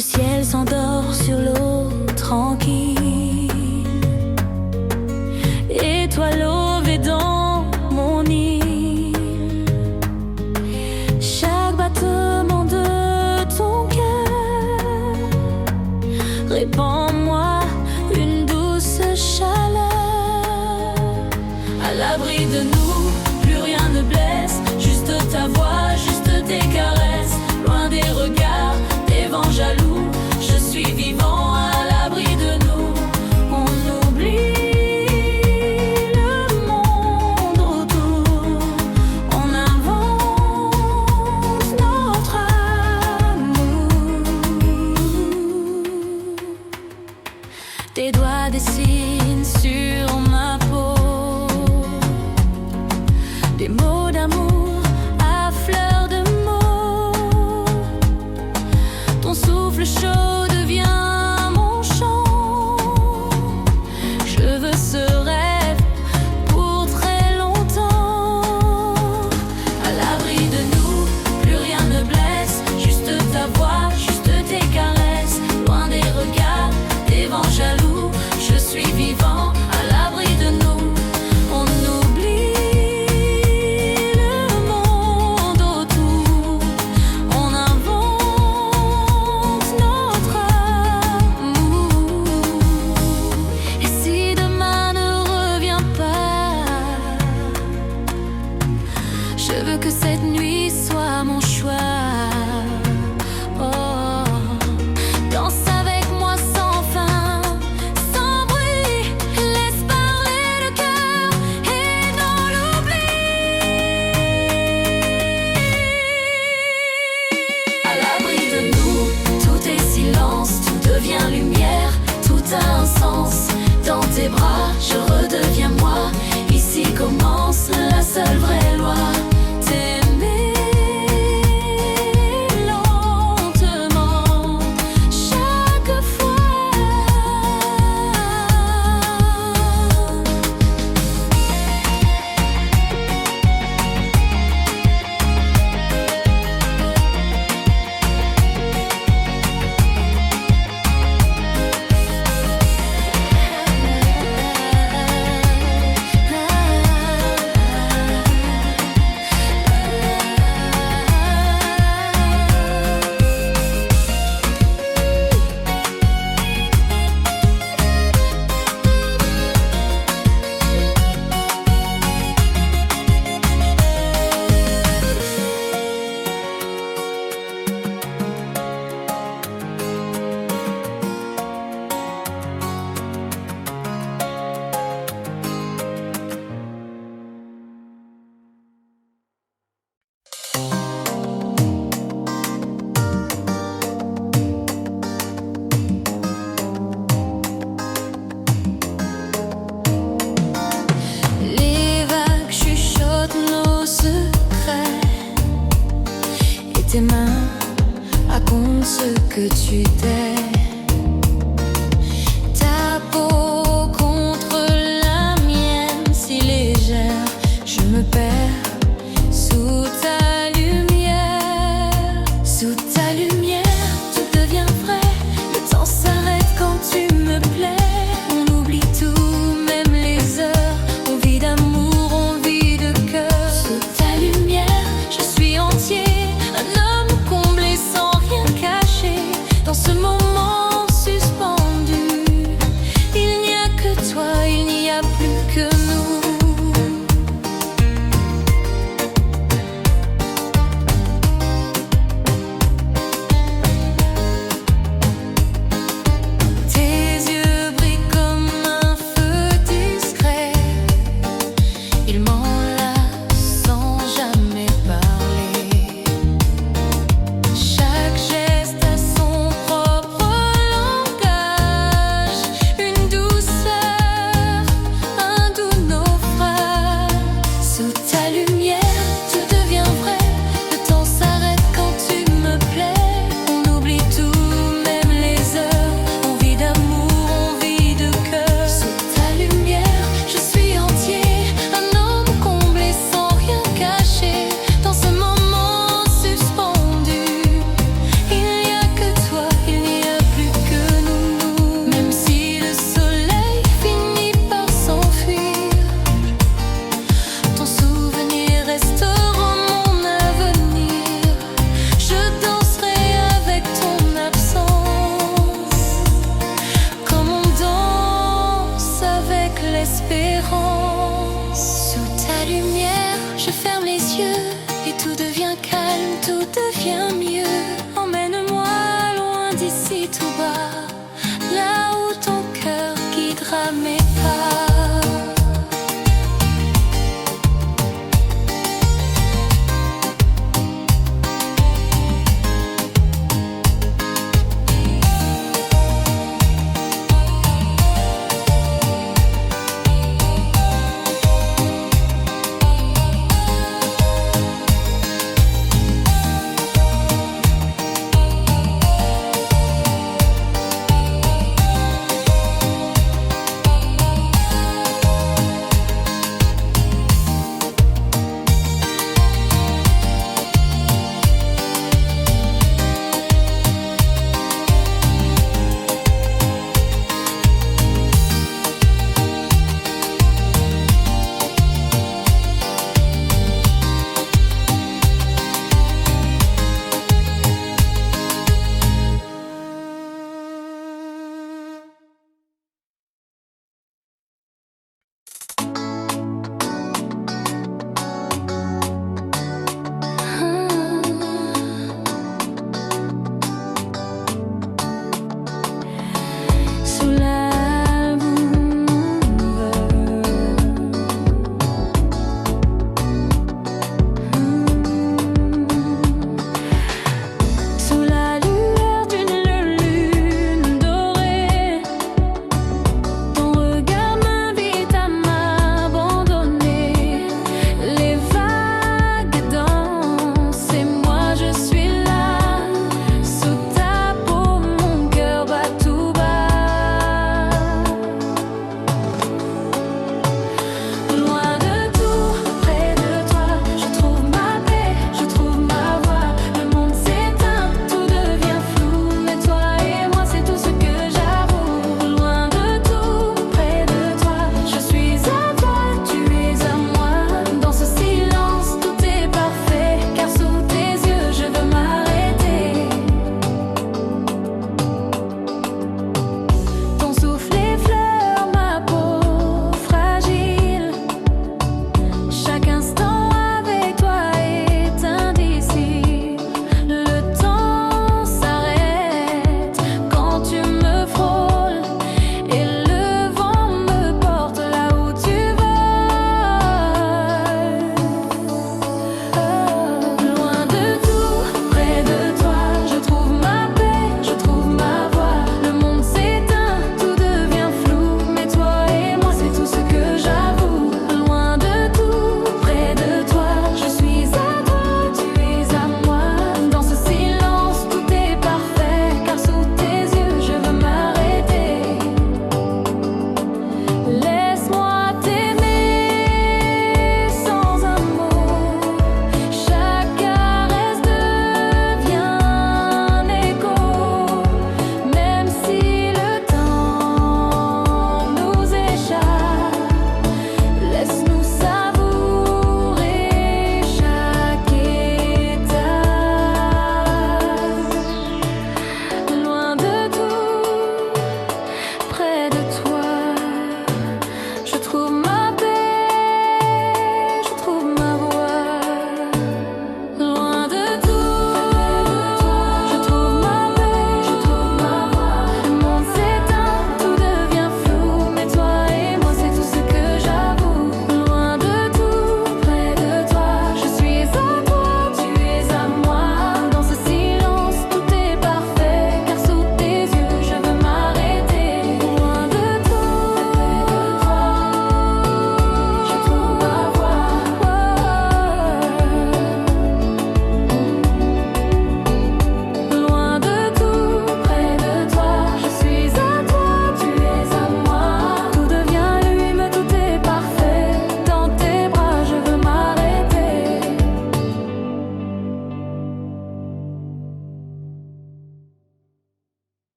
Le ciel s'endort sur l'eau tranquille, et toi lové dans mon île. Chaque battement de ton cœur répand en moi une douce chaleur. À l'abri de nous, plus rien ne blesse, juste ta voix, juste tes caresses, loin des regards, des vents jaloux. Je suis vivant à l'abri de nous. On oublie le monde autour, on invente notre amour. Tes doigts dessinent sur ma peau des mots d'amour à fleur de mots. Ton souffle chaud devient mon chant. Je veux ce rêve pour très longtemps. À l'abri de nous, plus rien ne blesse, juste ta voix, juste tes caresses, loin des regards, des vents jaloux. Je suis vivant à l'abri de nous. On oublie le monde autour, on invente notre amour. Et si demain ne revient pas, je veux que cette nuit soit mon choix. Oh, danse avec moi sans fin, sans bruit, laisse parler le cœur et non l'oubli. À l'abri de nous, tout est silence, tout devient lumière, tout a un sens. Dans tes bras, je redeviens moi. Ici commence la seule vraie loi. T'aimer lentement, chaque fois. espérance. Sous ta lumière, je ferme les yeux et tout devient calme, tout devient mieux. Emmène-moi loin d'ici tout bas, là où ton cœur guidera mes pas.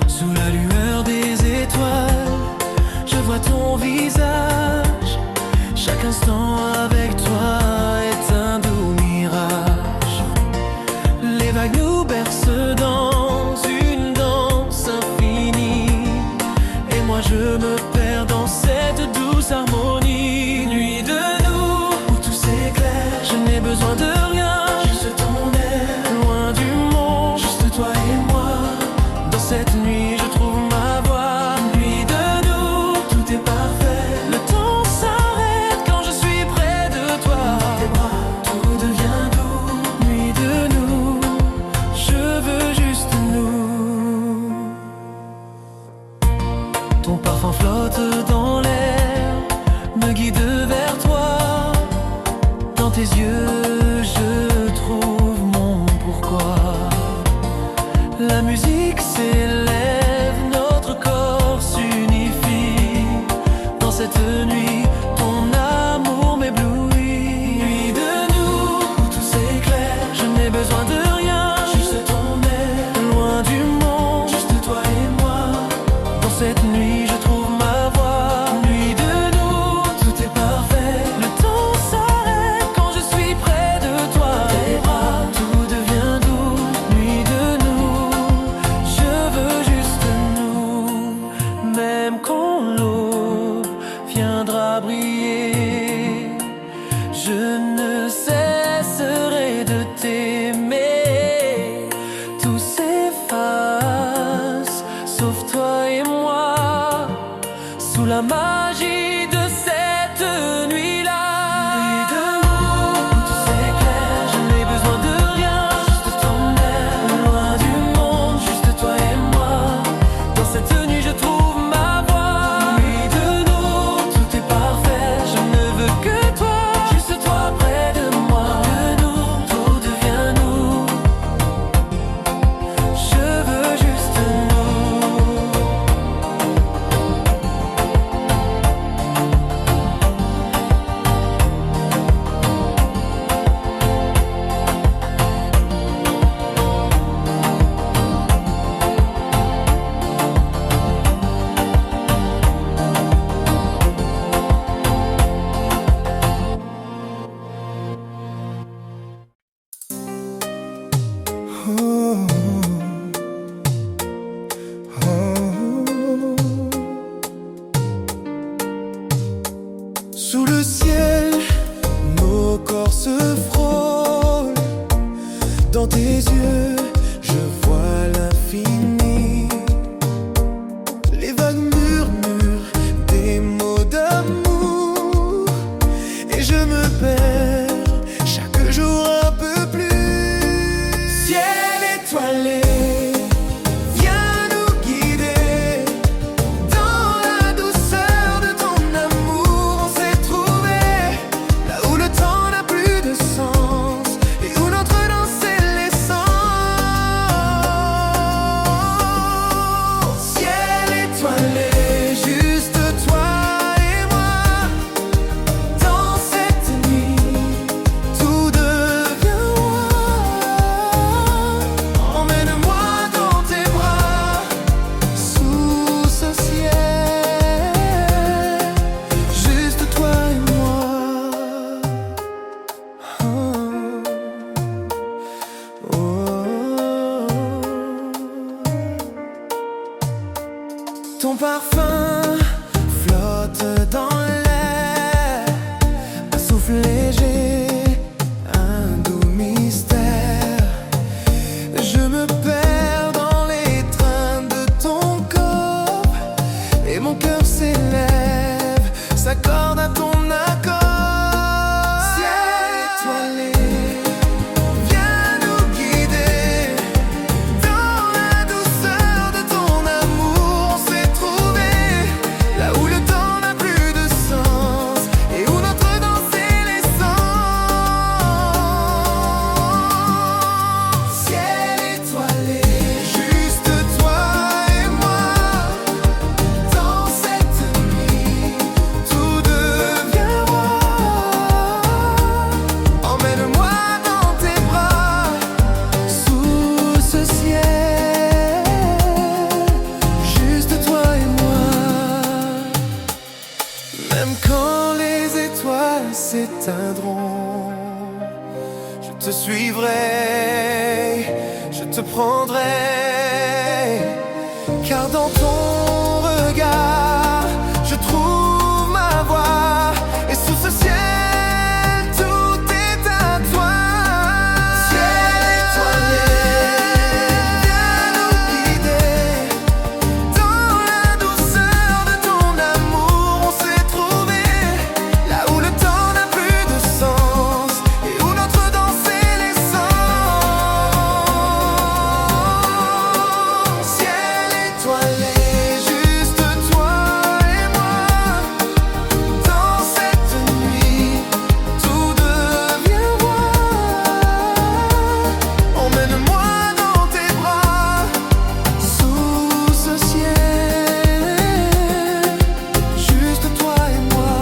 Sous la lueur des étoiles, je vois ton visage Chaque instant avec toi est un doux mirage. Les vagues nous bercent dans une danse infinie, et moi je me perds dans cette douce harmonie. Nuit de nous, où tout s'éclaire, je n'ai besoin de rien, juste ton air. Loin du monde, juste toi et moi. Dans cette nuit je trouve ma voix. Nuit de nous, tout est parfait. Le temps s'arrête quand je suis près de toi. Dans tes bras, tout devient doux. Nuit de nous, je veux juste nous. Ton parfum flotte dans l'air, me guide vers toi. Dans tes yeux je trouve mon pourquoi. La musique s'élève, notre corps s'unifie. Dans cette nuit, ton amour m'éblouit. Nuit de nous, où tout s'éclaire, je n'ai besoin de rien, juste ton air. Loin du monde, juste toi et moi. Dans cette nuit, je trouve ma voix. Nuit de nous, tout est parfait. Le temps s'arrête quand je suis près de toi. Tes bras, tout devient doux. Nuit de nous, je veux juste nous. Même quand l'aube viendra briller, je ne cesserai de t'aimer. Tout s'efface, sauf toi et moi, sous la magie de cette nuit-là. Nuit de nous, tout s'éclaire, je n'ai besoin de rien, juste ton air. Loin du monde, juste toi et moi. Dans cette nuit, je trouve ma voix. Nuit de nous, tout est parfait. Je ne veux que toi, juste toi près de moi. De nous, tout devient nous. Je veux juste nous. Sous le ciel, nos corps se frôlent. Dans tes yeux, je vois l'infini. Les vagues murmurent des mots d'amour, et je me perds chaque jour un peu plus. Ciel étoilé, viens nous guider. Dans la douceur de ton amour, on s'est trouvé. Là où le temps n'a plus de sens, et où notre danse est l'essence. Ciel étoilé, juste toi et moi. Dans cette nuit, tout devient roi. Emmène-moi dans tes bras, sous ce ciel, juste toi et moi. Oh, oh. Ton parfum flotte dans l'air, un souffle léger, un doux mystère. Je me perds dans les trains de ton corps, et mon cœur s'élève, s'accorde à ton accord. Ciel étoilé, viens nous guider. Dans la douceur de ton amour, on s'est trouvé. Là où le temps n'a plus de sens, et où notre danse est l'essence. Ciel étoilé, juste toi et moi. Dans cette nuit, tout devient Même quand les étoiles s'éteindront, je te suivrai, je te prendrai, car dans ton regard, je trouve ma voie, et sous ce ciel, tout est à toi. Ciel étoilé, viens nous guider, dans la douceur de ton amour, on s'est trouvé, là où le temps n'a plus de sens, et où notre danse est l'essence. Ciel étoilé, juste toi et moi, dans cette nuit, tout devient roi. Emmène-moi dans tes bras, sous ce ciel, juste toi et moi.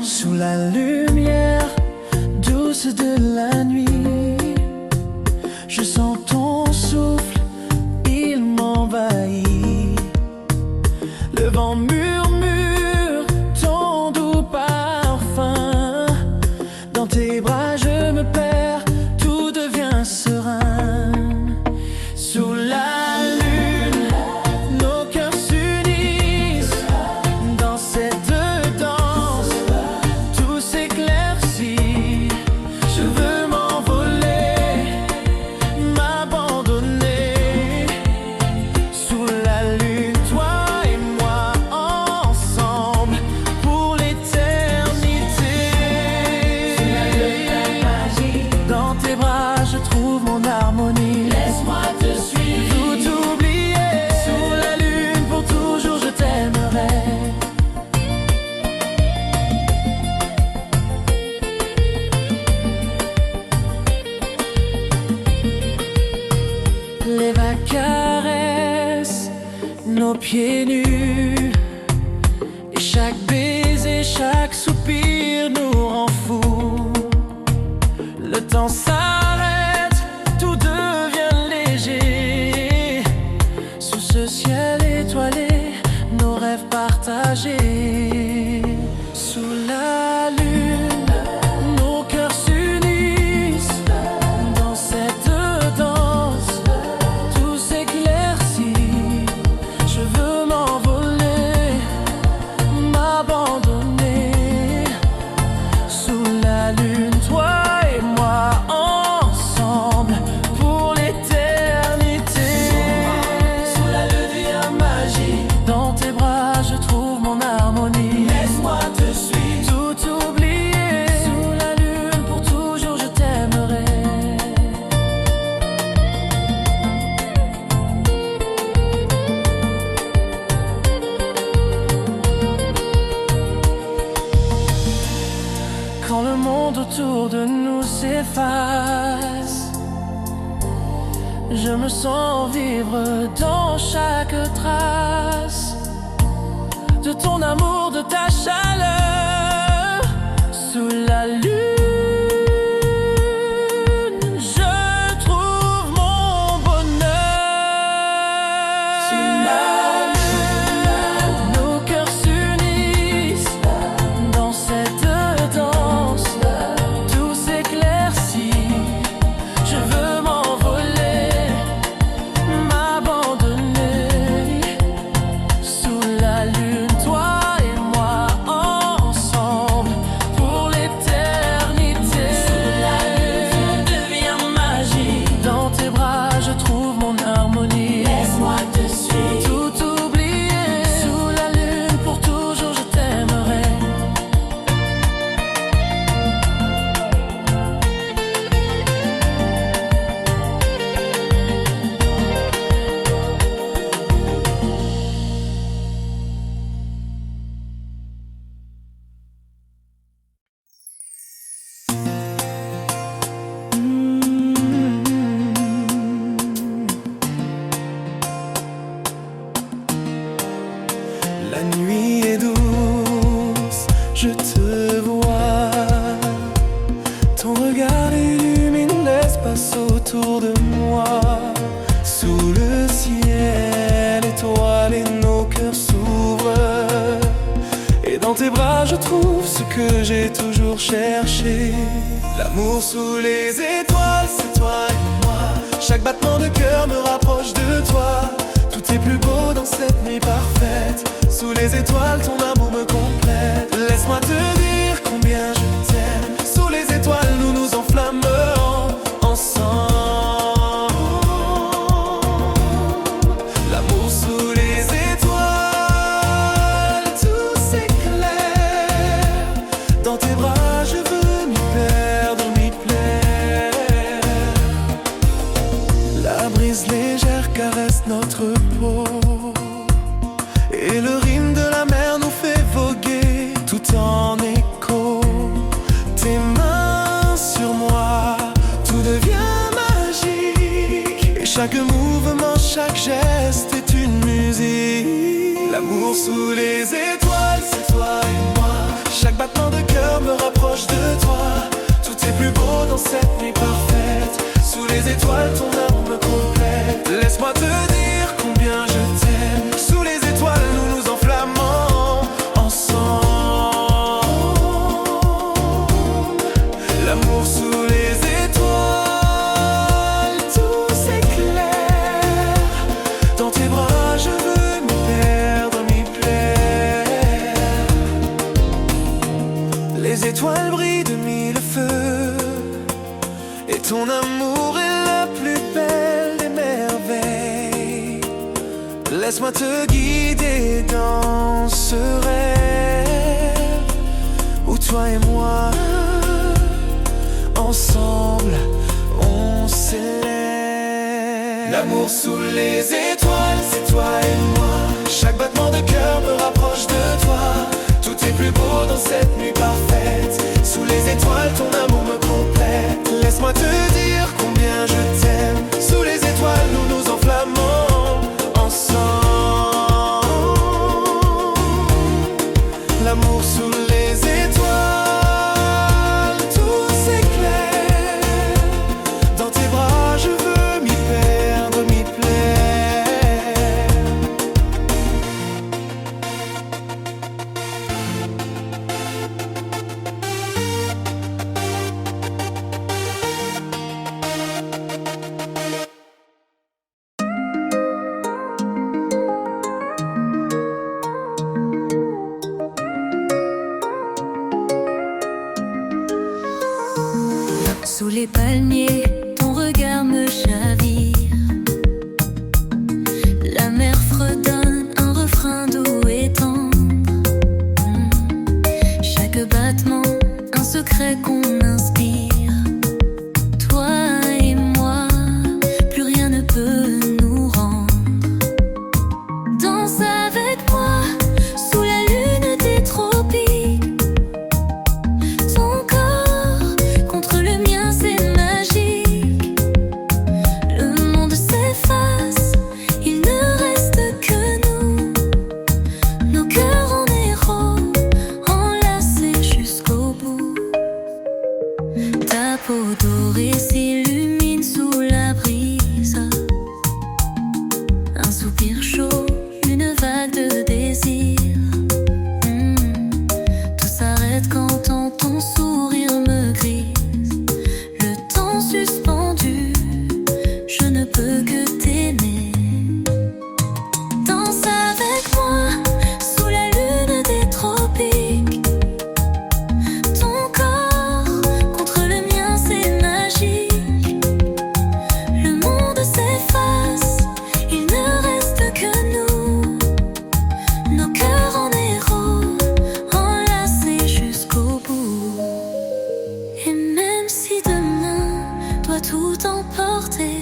Sous la lumière douce de la nuit, je sens ton souffle, il m'envahit. Le vent murmure ton doux parfum. Dans tes bras je me perds, tout devient serein. Sous la lune, nos cœurs s'unissent. Dans cette danse, tout s'éclaircit. Je veux m'envoler, m'abandonner. Sous la lune, toi et moi ensemble pour l'éternité. Dans tes bras, je trouve mon harmonie. Laisse-moi te suivre, tout oublier. Sous la lune, pour toujours, je t'aimerai. Les vagues caressent nos pieds nus, et chaque baiser, chaque soupir nous rend fous. Le temps s'arrête, tout devient léger. Sous ce ciel étoilé, nos rêves partagés. Sous la lune, nos cœurs s'unissent. Dans cette danse, tout s'éclaircit. Je veux m'envoler, m'abandonner. Sous la lune, toi et moi ensemble pour l'éternité. Sous la lune, il y a magie. Dans tes bras, je trouve mon harmonie. Laisse-moi te suivre, tout oublier. Sous la lune, pour toujours, je t'aimerai. Quand le monde autour de nous s'efface, je me sens vivre dans chaque trace de ton amour, de ta chaleur. Sous la lune, je trouve mon bonheur. Sous la lune, nos cœurs s'unissent. Dans cette danse, tout s'éclaircit. Je veux m'envoler, m'abandonner. Sous la lune, toi et moi ensemble pour l'éternité. tes bras je trouve ce que j'ai toujours cherché. L'amour sous les étoiles, c'est toi et moi. Chaque battement de cœur me rapproche de toi. Tout est plus beau dans cette nuit parfaite. Sous les étoiles, ton amour me complète. Laisse-moi te dire combien je t'aime. Sous les étoiles, nous nous enflammerons ensemble. L'amour sous les étoiles, tout s'éclaire. Dans tes bras, je veux m'y perdre, m'y plaire. La brise légère caresse notre peau. Et le rythme de la mer nous fait voguer tout en écho. Tes mains sur moi, tout devient magique. Et chaque mouvement, chaque geste est une musique. L'amour sous les étoiles, c'est toi et moi. Chaque battement de cœur me rapproche de toi. Tout est plus beau dans cette nuit parfaite. Sous les étoiles, ton amour me complète. Laisse-moi te dire combien je t'aime. Sous les étoiles, nous nous enflammons ensemble. L'amour sous les étoiles, tout s'éclaire. Dans tes bras, je veux m'y perdre, m'y plaire. Les étoiles brillent de mille feux. Et ton amour est la plus belle des merveilles. Laisse-moi te guider dans ce rêve où toi et moi, ensemble, on s'élève. L'amour sous les étoiles, c'est toi et moi. Chaque battement de cœur me rapproche de toi. Tout est plus beau dans cette nuit parfaite. Sous les étoiles, ton amour me complète. Laisse-moi te dire combien je t'aime. Sous les étoiles, nous nous enflammons ensemble. L'amour sous les étoiles, tout s'éclaire. Dans tes bras, je veux m'y perdre, m'y plaire. Sous les palmiers, ton regard me chavire. La mer fredonne un refrain doux et tendre. Chaque battement, un secret qu'on inspire. Toi et moi, plus rien ne peut nous rendre. Danse avec moi, sous la lune des tropiques. Ton corps contre le mien, c'est magique. Le monde s'efface, il ne reste que nous. Nos cœurs en héros, enlacés jusqu'au bout. Ta peau dorée s'illumine sous la brise. Un soupir chaud, une vague de désir. Tout s'arrête quand ton sourire me grise. Le temps suspendu, je ne peux que t'aimer. Danse avec moi, sous la lune des tropiques. Ton corps contre le mien, c'est magique. Le monde s'efface, il ne reste que nous. Nos cœurs en héros, enlacés jusqu'au bout. Et même si demain doit tout emporter,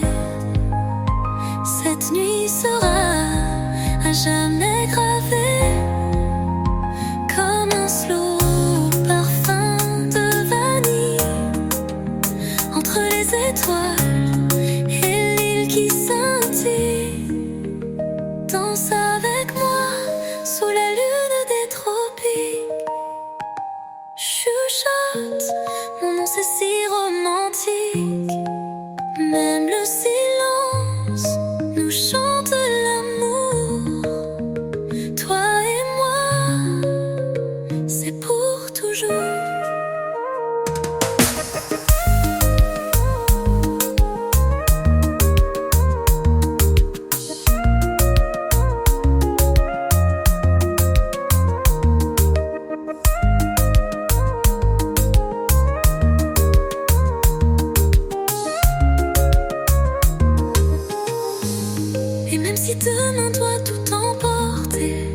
même si demain doit tout emporter.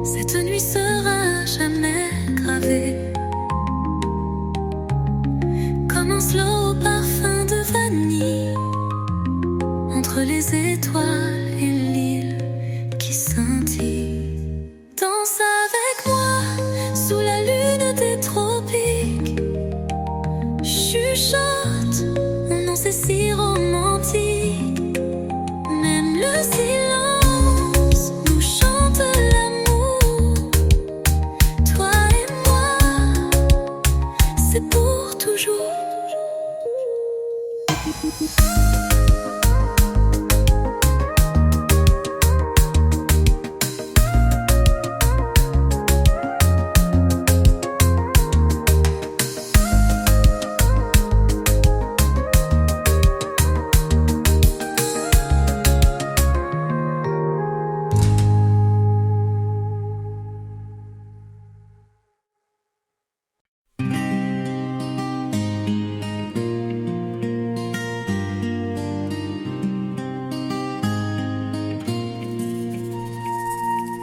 Cette nuit sera jamais gravée comme un slow parfum de vanille entre les étoiles et l'île qui scintille. Danse avec moi sous la lune des tropiques. Chuchote, mon nom c'est si romantique. Même le silence nous chante l'amour. Toi et moi, c'est pour toujours.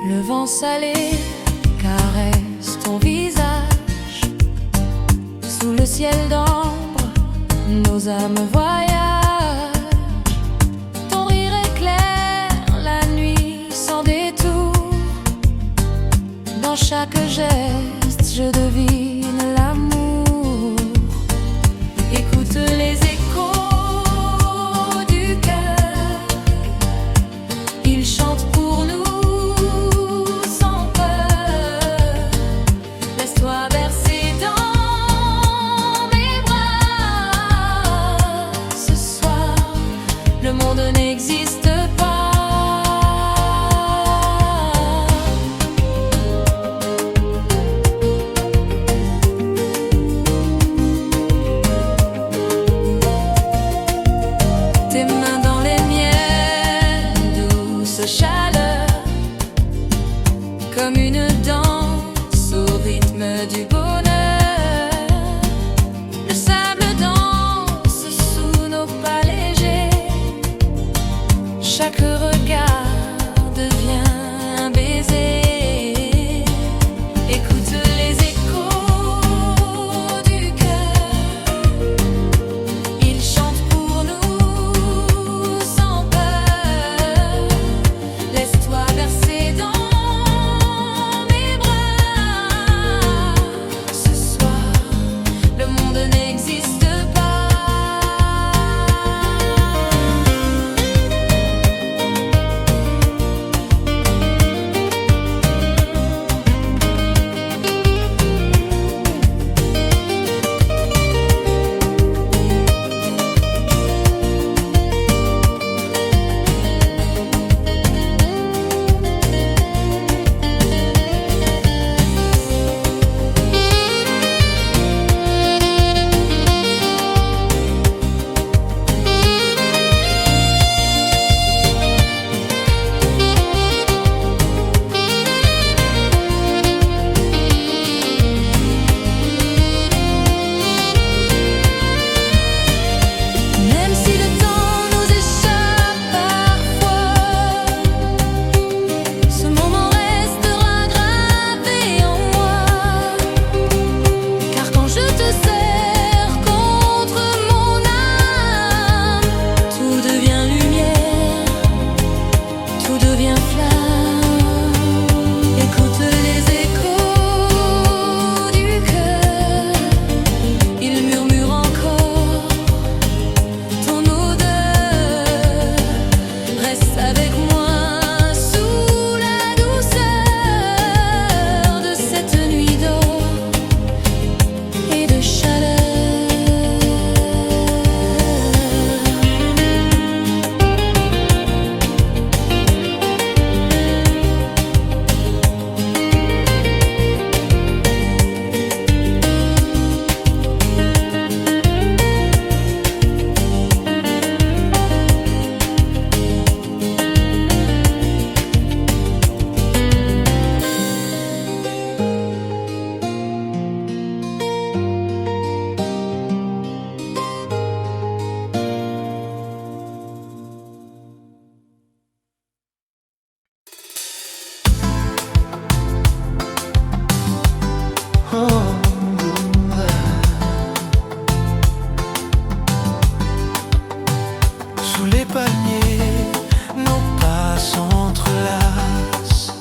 Le vent salé caresse ton visage. Sous le ciel d'ambre, nos âmes voyagent. Ton rire éclaire la nuit sans détour. Dans chaque geste, je devine l'amour. Écoute les échos du cœur. Ils chantent pour nous. Le monde n'existe pas. Sous les palmiers, nos pas s'entrelacent.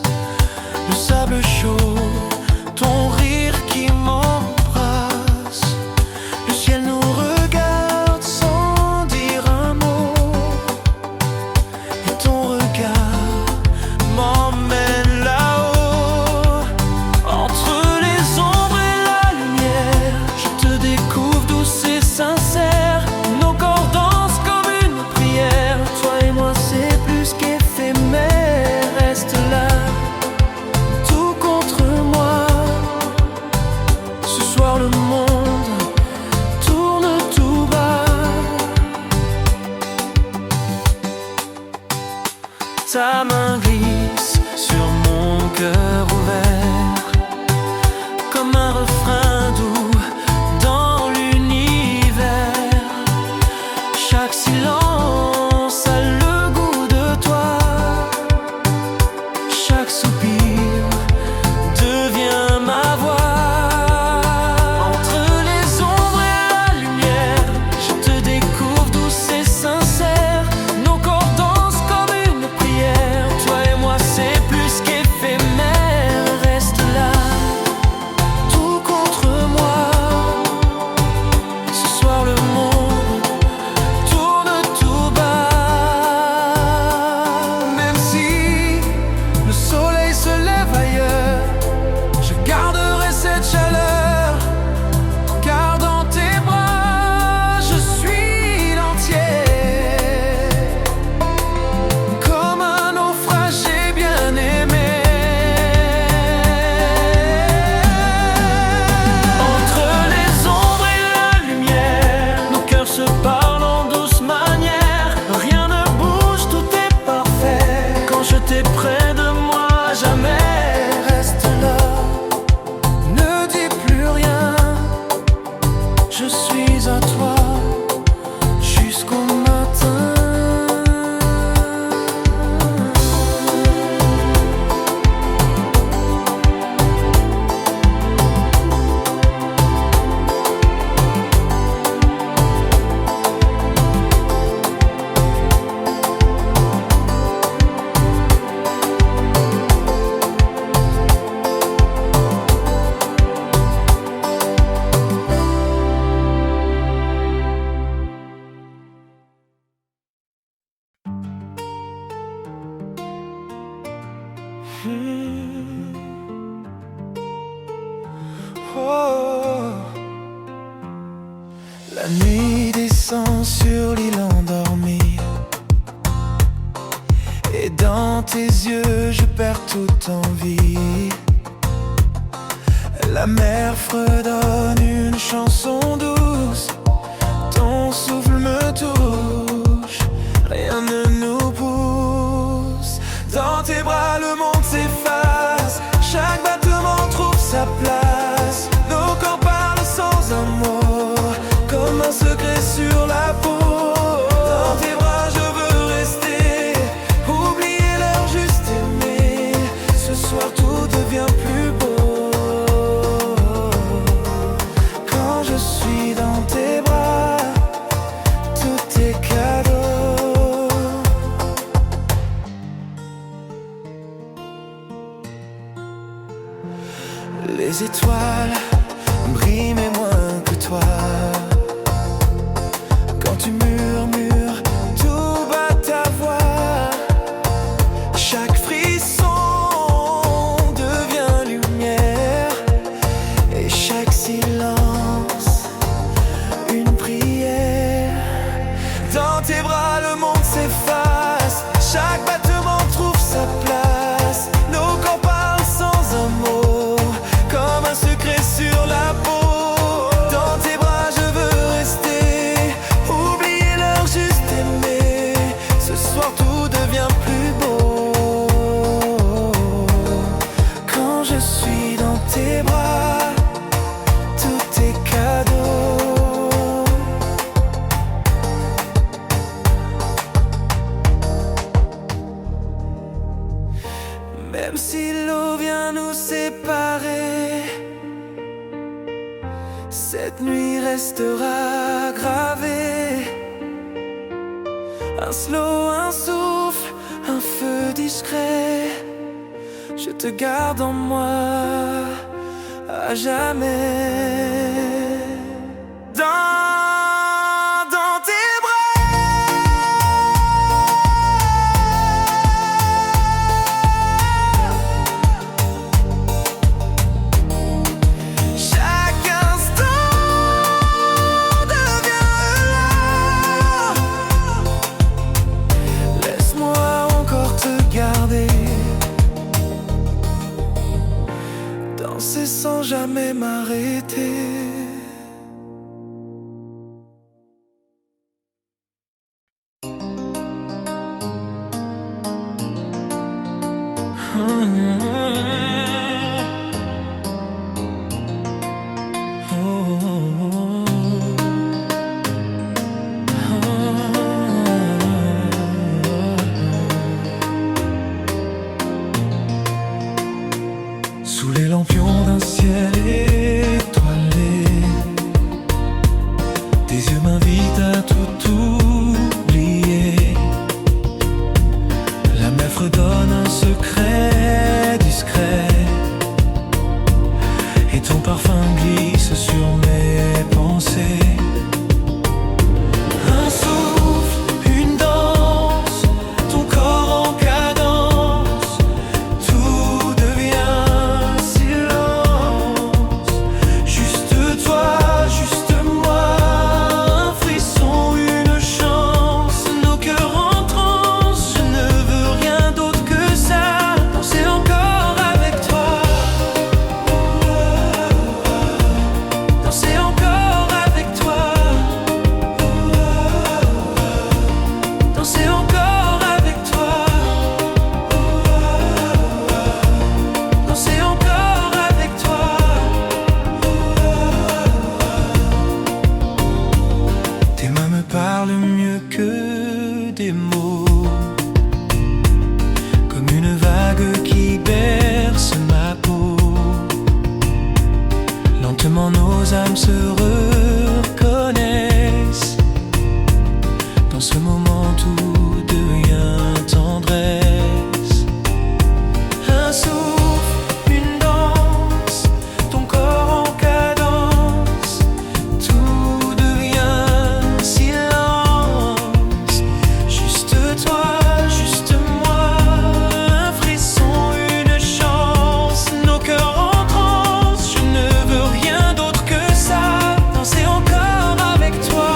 Le sable chaud, ton rire qui m'embrasse. Le ciel nous regarde sans dire un mot. Et ton regard m'emmène là-haut. Entre les ombres et la lumière, je te découvre douce et sincère. Nos corps dansent comme une prière. Toi et moi c'est plus qu'éphémère. Reste là, tout contre moi. Ce soir le monde tourne tout bas. Ta main glisse sur mon cœur ouvert, comme un refrain doux dans l'univers. Chaque silence a le goût de toi. Chaque soupir devient ma voix. Entre les ombres et la lumière, je te découvre douce et sincère. Nos corps dansent comme une prière. Toi et moi c'est plus qu'éphémère. Reste là, tout contre moi. Ce soir le monde tourne tout bas. Même si le soleil se lève ailleurs, je garderai cette chaleur. Car dans tes bras, je suis entier. Comme un naufragé bien aimé. Entre les ombres et la lumière, nos cœurs se parlent en douce manière. Rien ne bouge, tout est parfait. Quand je t'ai près de moi, jamais. Reste là, ne dis plus rien. Je suis à toi jusqu'au matin. Oh. La nuit descend sur l'île endormie, et dans tes yeux je perds toute envie. La mer fredonne une chanson douce, ton souffle me touche, rien ne nous pousse. Dans tes bras le monde s'efface, chaque battement trouve sa place. Nos corps parlent sans un mot, comme un secret sur la peau. Dans tes bras je veux rester, oublier l'heure, juste aimer. Ce soir tout devient plus beau. Quand je suis dans tes bras, tout est cadeau. Les étoiles brillent mais moins que toi. Quand tu murmures tout bas ta voix, chaque frisson devient lumière, et chaque silence une prière. Dans tes bras le monde s'efface, chaque battement trouve sa place. Nos corps parlent sans un mot, comme un secret sur la peau. Dans tes bras je veux rester, oublier l'heure, juste aimer. Ce soir tout devient plus beau. Quand je suis dans tes bras, tout est cadeau. Même si l'eau vient nous séparer, cette nuit restera gravée. Un slow, un souffle, un feu discret. Je te garde en moi à jamais. Dans tes chaque instant devient là. Laisse-moi encore te garder, danser sans jamais m'arrêter. Sous les lampions d'un ciel étoilé, tes yeux m'invitent à tout oublier. La mer fredonne un secret discret, et ton parfum glisse sur mes pensées. Un souffle, une danse, ton corps en cadence, tout devient silence. Juste toi, juste moi, un frisson, une chance, nos cœurs en transe. Je ne veux rien d'autre que ça, danser encore avec toi, danser encore avec toi, danser encore avec toi, danser encore avec toi. Tes mains me parlent mieux que des mots, comme une vague qui berce ma peau. Lentement nos âmes se reconnaissent, dans ce moment tout devient tendresse. Un souffle, une danse, ton corps en cadence, tout devient silence. Juste toi, juste moi, un frisson, une chance, nos cœurs en transe. Je ne veux rien d'autre que ça, danser encore avec toi,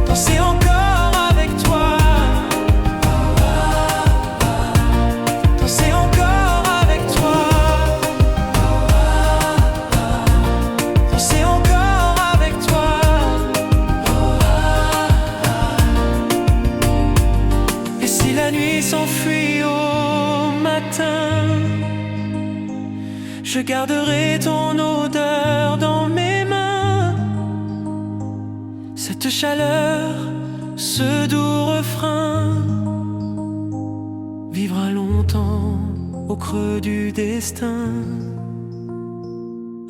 danser encore avec toi, danser encore avec toi, danser encore avec toi. Et si la nuit s'enfuit au matin, je garderai ton odeur dans mes mains. Cette chaleur, ce doux refrain, vivra longtemps au creux du destin.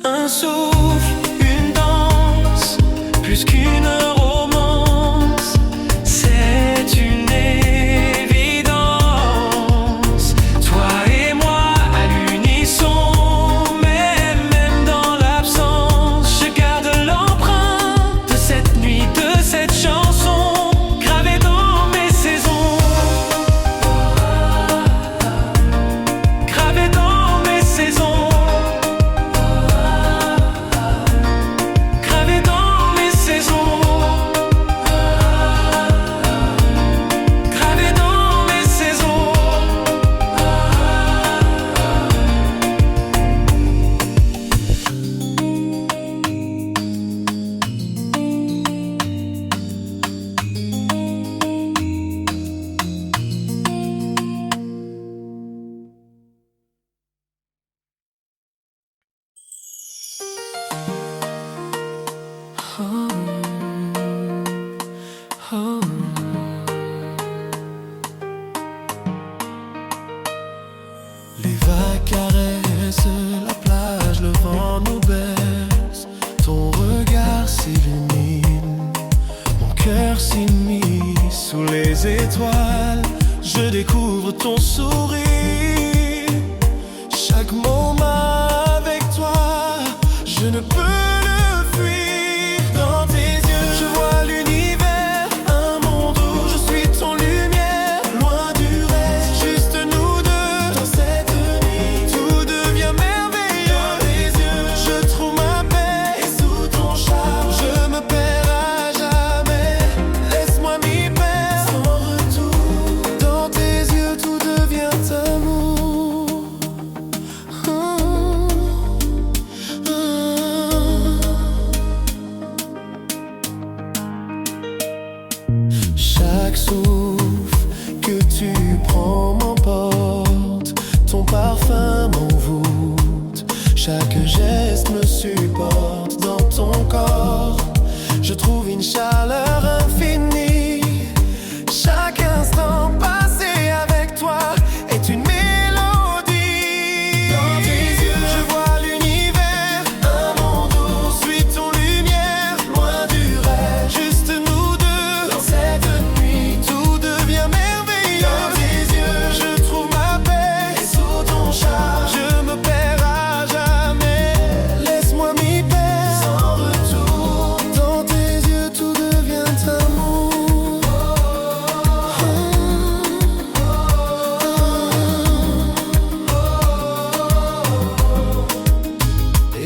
Un souffle, une danse, plus qu'une romance, c'est une évidence. Toi et moi à l'unisson, mais même dans l'absence, je garde l'empreinte de cette nuit, de cette chanson, gravée dans mes saisons, gravée dans mes saisons, gravée dans mes saisons. cœur s'immisce sous les étoiles. Je découvre ton sourire. Chaque moment avec toi, je ne peux le fuir. Dans tes yeux, je vois l'univers, un monde où je suis ton lumière, loin du reste, juste nous deux. Dans cette nuit, tout devient merveilleux. Dans tes yeux, je trouve ma paix, et sous ton charme, je me perds à jamais. Laisse-moi m'y perdre sans retour. Dans tes yeux, tout devient amour. Chaque souffle que tu prends m'emporte, ton parfum m'envoûte. Chaque geste me supporte dans ton corps. Je trouve une chaleur infinie. Chaque instant passé avec toi est une mélodie. Dans tes yeux, je vois l'univers, un monde où suis ton lumière, loin du reste, juste nous deux. Dans cette nuit, tout devient merveilleux. Dans tes yeux, je trouve ma paix, et sous ton charme, je me perds à jamais. Laisse-moi m'y perdre sans retour. Dans tes yeux, tout devient amour.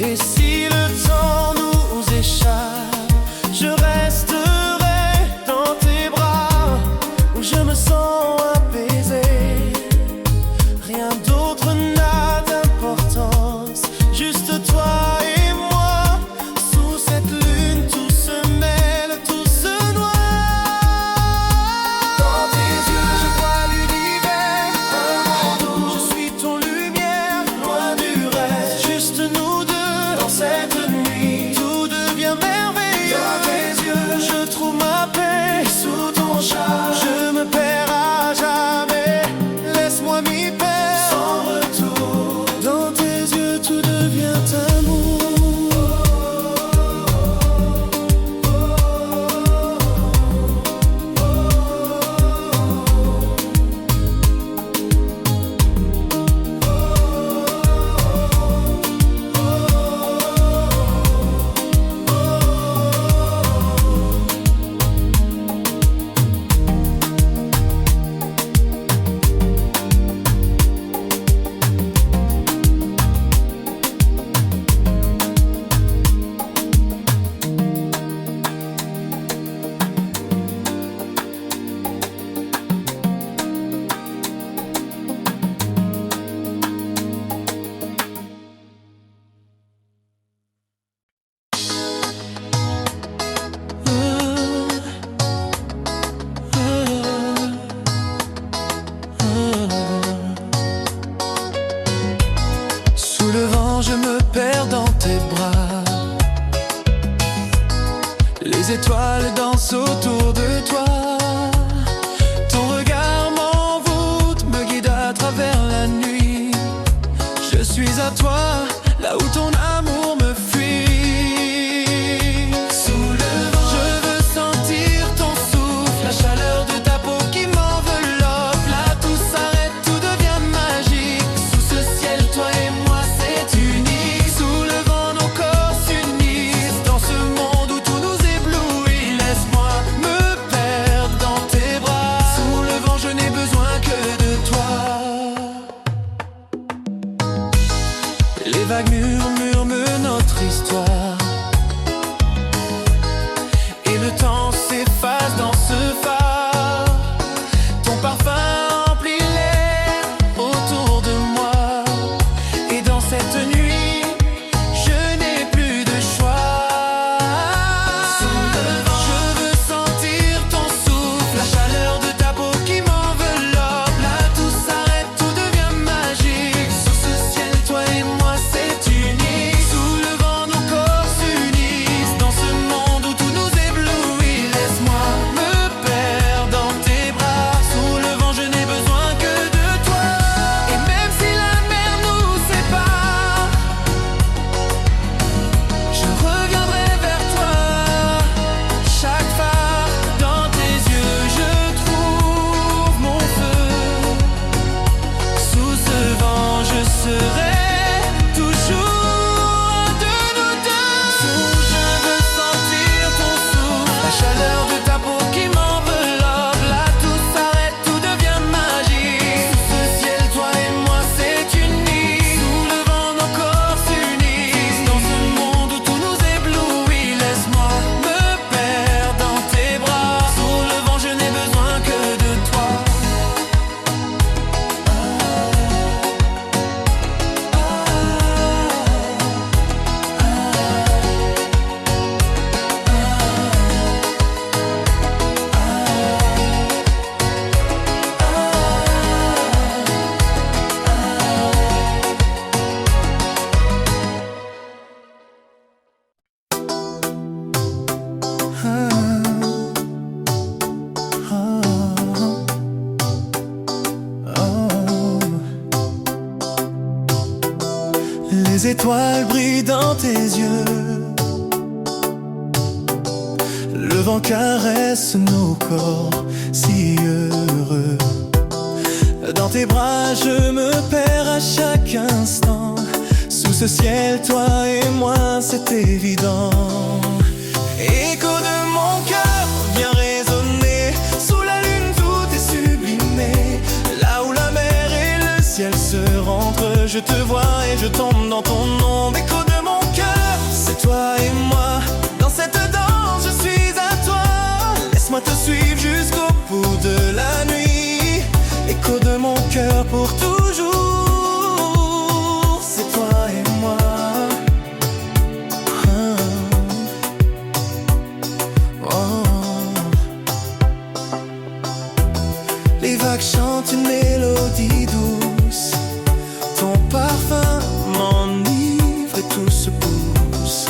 Et si le temps nous échappe, je resterai dans tes bras, où je me sens apaisé. Rien d'autre n'a d'importance, juste toi et moi. Sous cette lune, tout se mêle, tout se noie. Dans tes yeux, je vois l'univers, un monde où je suis ton lumière, loin du reste, juste nous deux. Dans cette nuit, tout devient merveilleux. Dans tes yeux, je trouve ma paix, et sous ton charme, je me perds à jamais. Laisse-moi m'y perdre sans retour. Dans tes yeux, tout devient amour. Sous le vent, je me perds dans tes bras. Les étoiles dansent autour de toi. Ton regard m'envoûte, me guide à travers la nuit. Je suis à toi, là où ton amour me fuit. Sous le vent, je veux sentir ton souffle, la chaleur de ta peau qui m'enveloppe. Là tout s'arrête, tout devient magique. Sous ce ciel, toi et moi, c'est unique. Sous le vent, nos corps s'unissent. Dans ce monde où tout nous éblouit, laisse-moi me perdre dans tes bras. Sous le vent, je n'ai besoin que de toi. Les vagues murmurent notre histoire, et le temps s'efface dans ce phare. Ton parfum emplit l'air autour de moi, et dans cette nuit, je n'ai plus de choix. Sous le vent, je veux sentir ton souffle, la chaleur de ta peau qui m'enveloppe. Là tout s'arrête, tout devient magique. Sous ce ciel, toi et moi, c'est unique. Sous le vent, nos corps s'unissent. Dans ce monde où tout nous éblouit, chaleur de ta peau qui m'enveloppe. Là tout s'arrête, tout devient magique. Sous ce ciel, toi et moi c'est unique. Sous le vent nos corps s'unissent. Dans ce monde où tout nous éblouit, laisse-moi me perdre dans tes bras. Sur le vent je n'ai besoin que de toi. Les étoiles brillent dans tes yeux. Le vent caresse nos corps si heureux. Dans tes bras je me perds à chaque instant. Sous ce ciel, toi et moi c'est évident. Écho de mon cœur vient résonner. Sous la lune tout est sublimé. Là où la mer et le ciel se rentrent, je te vois et je tombe dans ton ombre. Écho de mon cœur, c'est toi et moi. Dans cette danse, je suis à toi. Laisse-moi te suivre jusqu'au bout de la nuit. Écho de mon cœur pour toujours. C'est toi et moi. Les vagues chantent une mélodie douce. Ton parfum m'enivre et tout se pousse.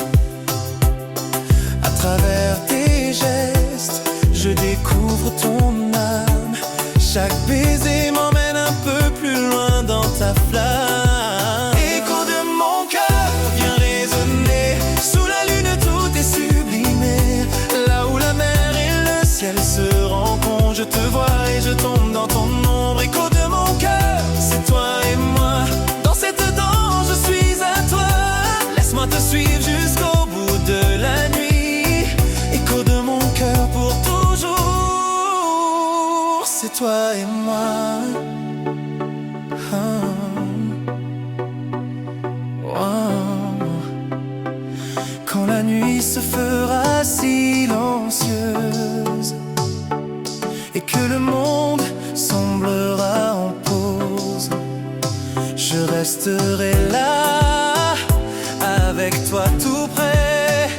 À travers tes gestes, je découvre ton âme. Chaque baiser m'emmène un peu plus loin dans ta flamme. Écho de mon cœur vient résonner. Sous la lune tout est sublimé. Là où la mer et le ciel se rencontrent, je te vois et je tombe dans ton ombre. Écho de mon cœur, c'est toi et moi. Dans cette danse, je suis à toi. Laisse-moi te suivre jusqu'au bout de la nuit. Écho de mon cœur pour toujours. C'est toi et moi. Quand la nuit se fera silencieuse et que le monde semblera en pause, je resterai là, avec toi tout près.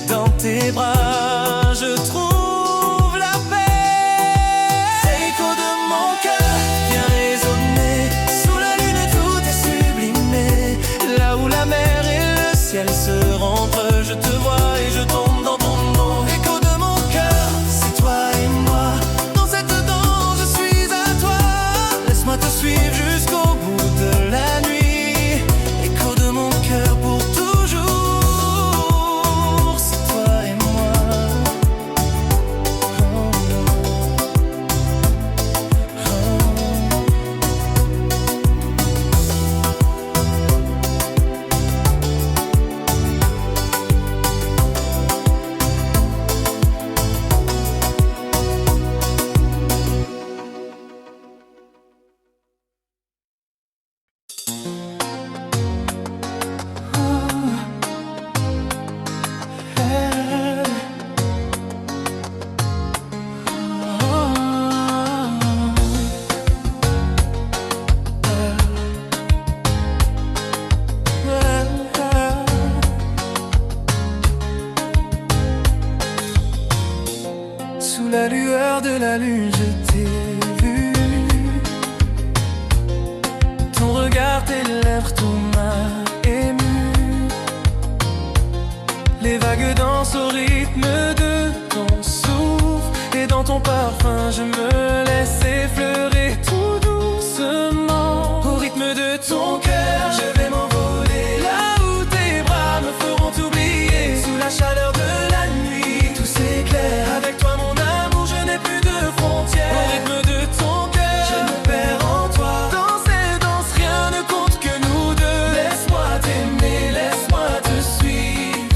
Dans tes bras, je trouve la paix. Écho de mon cœur vient résonner. Sous la lune tout est sublimé. Là où la mer et le ciel se rentrent, je te vois et je tombe dans ton ombre. Écho de mon cœur, c'est toi et moi. Dans cette danse, je suis à toi. Laisse-moi te suivre jusqu'au bout de la nuit. Écho de mon cœur pour toujours. C'est toi et moi. Sous la lueur de la lune, je t'ai vu. Ton regard, tes lèvres, tout m'a ému. Les vagues dansent au rythme de ton souffle. Et dans ton parfum, je me laisse effleurer tout doucement. Au rythme de ton cœur, je vais m'envoler. Là où tes bras me feront oublier. Sous la chaleur de la nuit, tout s'éclaire. Avec toi, mon amour, je n'ai plus de frontières. Au rythme de ton cœur, je me perds en toi. Dans ces danses, rien ne compte que nous deux. Laisse-moi t'aimer, laisse-moi te suivre.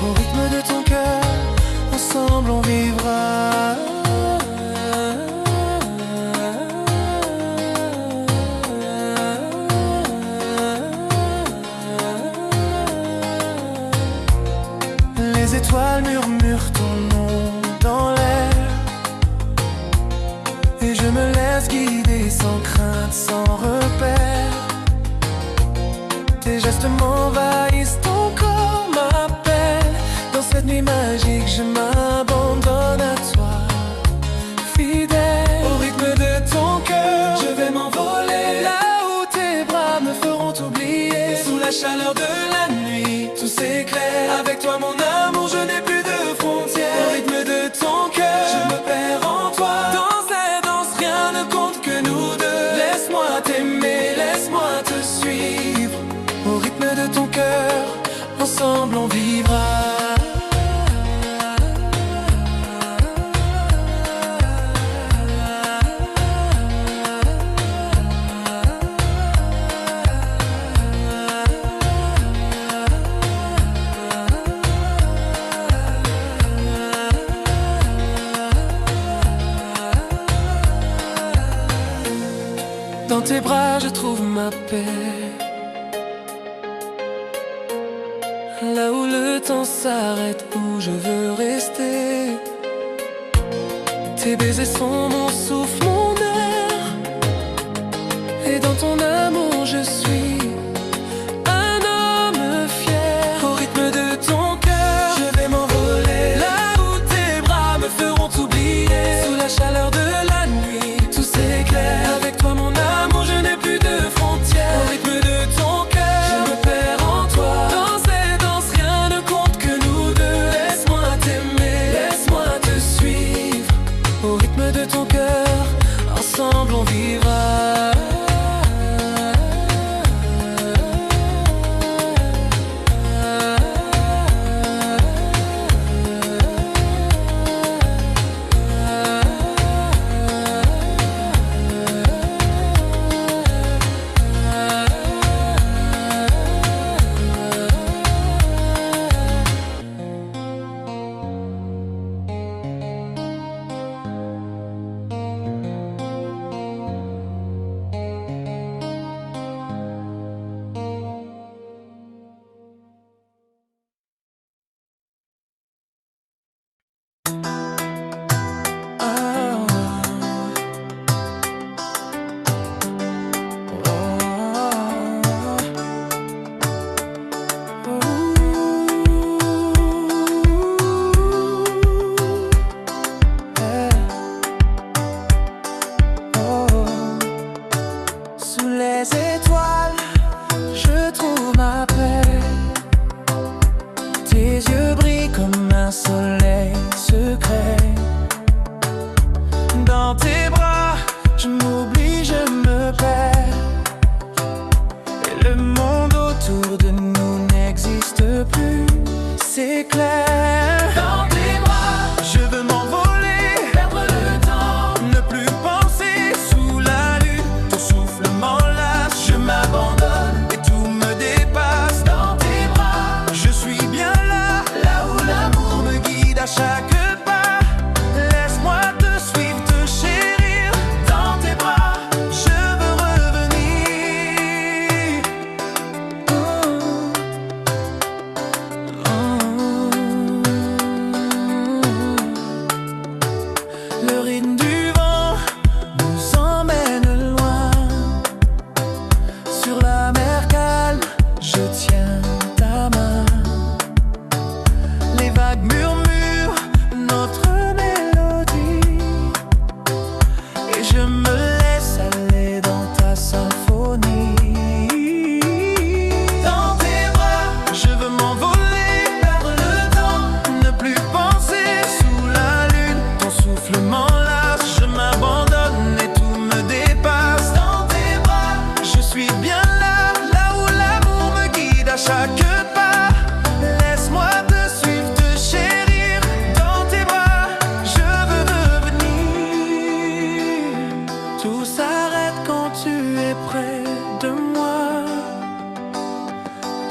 Au rythme de ton cœur, ensemble on vivra. tristes m'envahissent, ton corps m'appelle. Dans cette nuit magique, je m'abandonne à toi, fidèle. Au rythme de ton cœur, je vais m'envoler. Là où tes bras me feront oublier. Sous la chaleur de la nuit, tout s'éclaire. Avec toi mon amour, je n'ai plus de frontières. Au rythme de ton cœur, je me perds en toi. Dans cette danse, rien ne compte que nous deux. Laisse-moi t'aimer, laisse-moi te suivre. Au rythme de ton cœur, ensemble on vivra. Dans tes bras, je trouve ma paix. Là où le temps s'arrête, où je veux rester. Tes baisers sont mon souffle, mon air. Et dans ton amour, je suis un homme fier. Au rythme de ton cœur, je vais m'envoler. Là où tes bras me feront oublier. Sous la chaleur de la nuit, tout s'éclaire. Avec toi, mon amour, je n'ai plus de frontières. Au rythme de ton cœur, je me perds en toi. Dans cette danse, rien ne compte que nous deux. Laisse-moi t'aimer, laisse-moi te suivre. Au rythme de ton cœur, ensemble on vivra.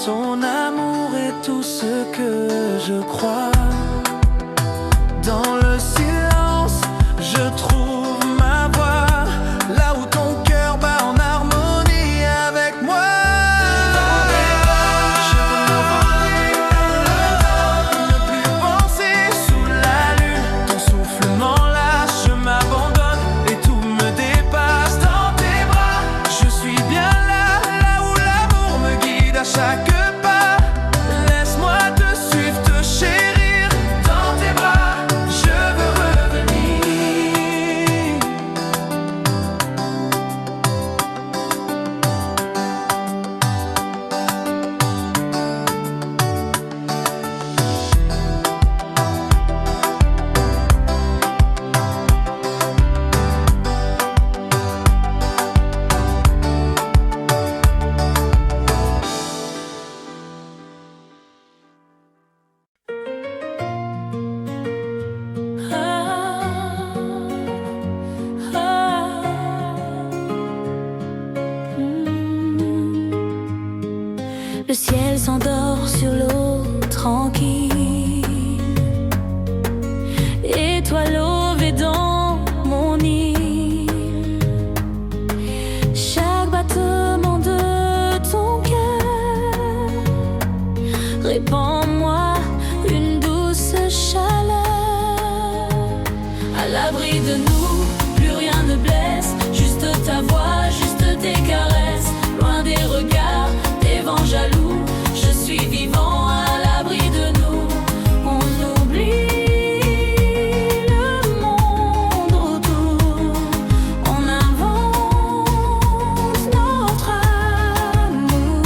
Ton amour est tout ce que je crois. Dans le silence, je trouve ma voix. Là où ton cœur bat en harmonie avec moi. Je veux m'envoler ne plus penser sous la lune. Ton souffle m'enlace, je m'abandonne et tout me dépasse. Dans tes bras, je suis bien là, là où l'amour me guide à chaque Le ciel s'endort sur l'eau tranquille, étoile levée dans mon île. Chaque battement de ton cœur répand en moi une douce chaleur. À l'abri de nous, plus rien ne blesse, juste ta voix, juste tes caresses, loin des regards, des vents jaloux. Je suis vivant à l'abri de nous. On oublie le monde autour, on invente notre amour.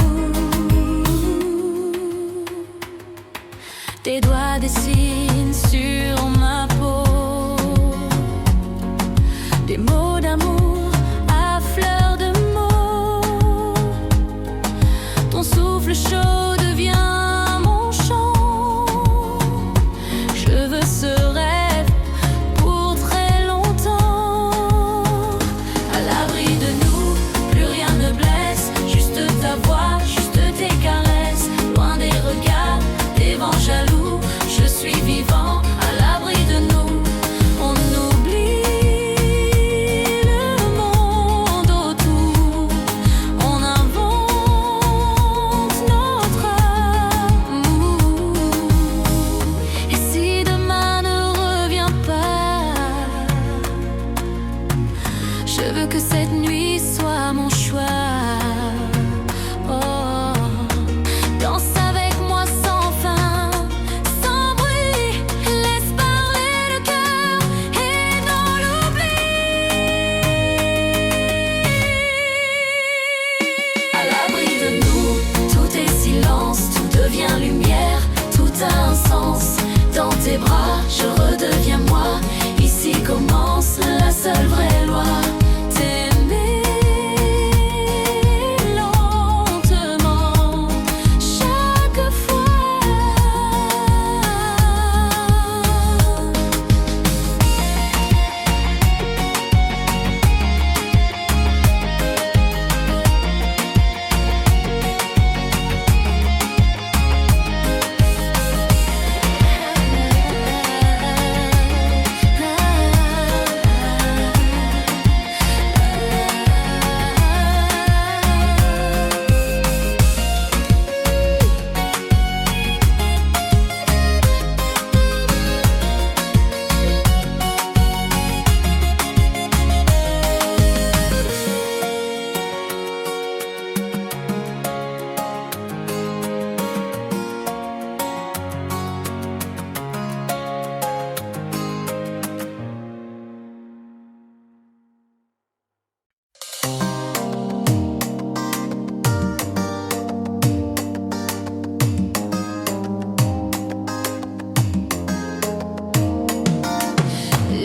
Tes doigts dessinent sur ma peau des mots d'amour à fleur de mots. Ton souffle chaud devient mon chant. Je veux ce rêve pour très longtemps. À l'abri de nous, plus rien ne blesse, juste ta voix, juste tes caresses, loin des regards, des vents jaloux. Je suis vivant à l'abri de nous. On oublie le monde autour, on invente notre amour. Et si demain ne revient pas, je veux que cette nuit soit mon choix. Oh, danse avec moi sans fin, sans bruit, laisse parler le cœur et dans l'oubli. À l'abri de nous, tout est silence, tout devient lumière, tout a un sens. Dans tes bras, je redeviens moi. Ici commence la seule vraie loi. T'aimer lentement, chaque fois.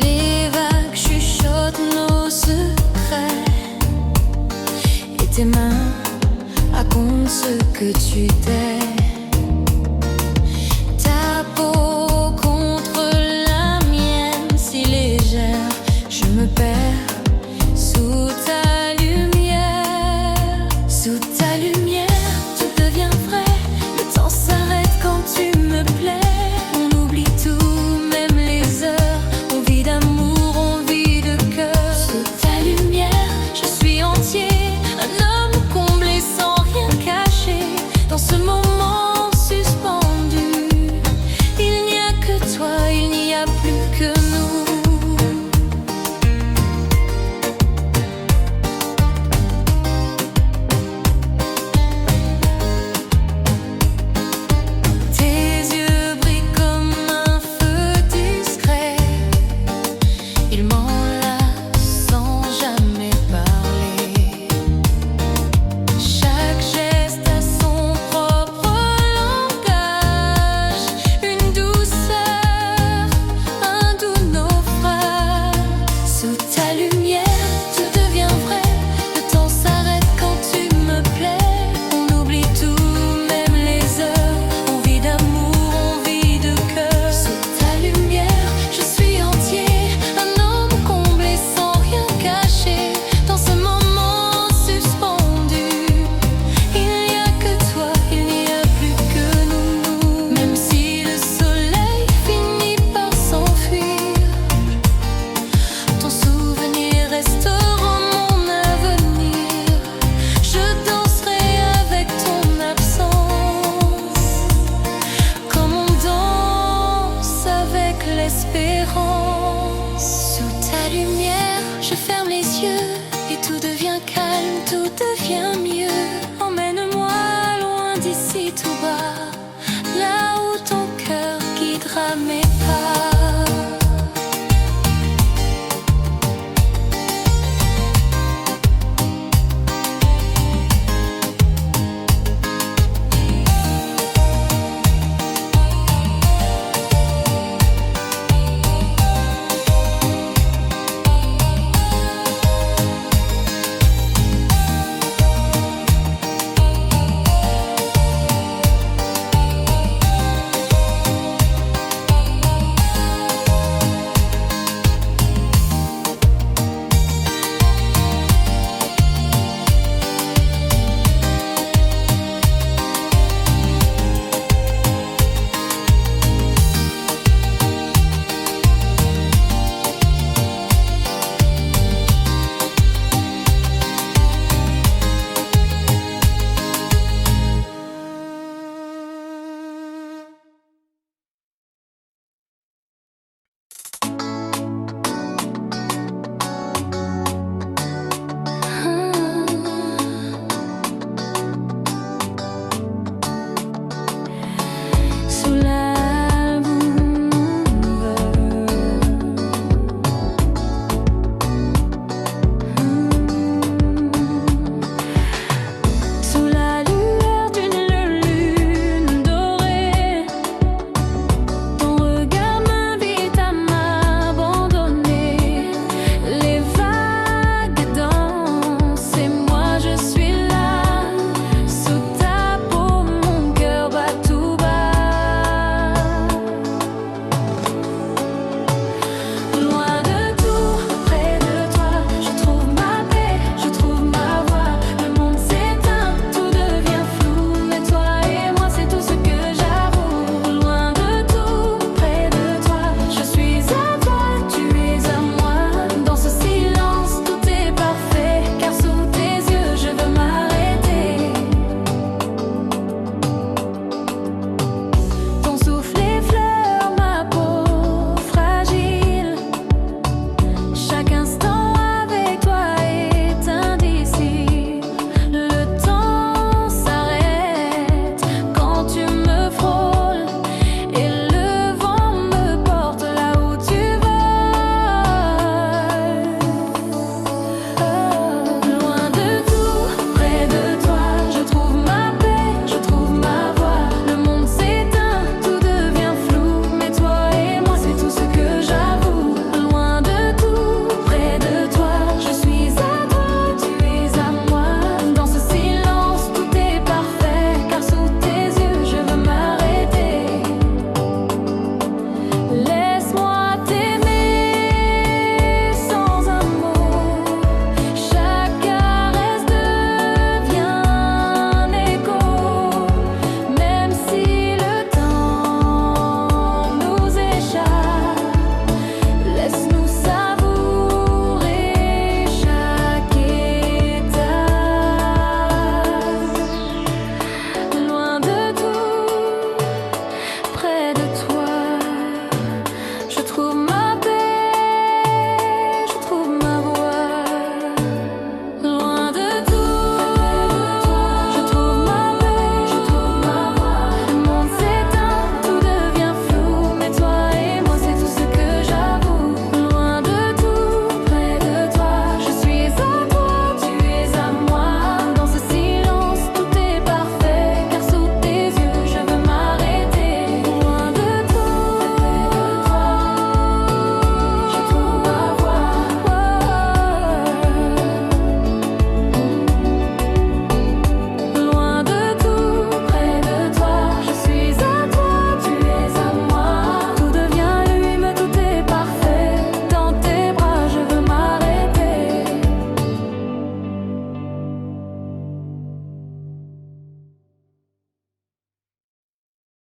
Les vagues chuchotent nos secrets et tes mains racontent ce que tu t'es. Ta peau contre la mienne, si légère, je me perds sous ta lumière. Sous ta lumière, tout devient vrai, le temps s'arrête quand tu me plais. On oublie tout, même les heures, on vit d'amour, on vit de cœur. Sous ta lumière, je suis entier, un homme comblé sans rien cacher. Dans ce moment je ferme les yeux.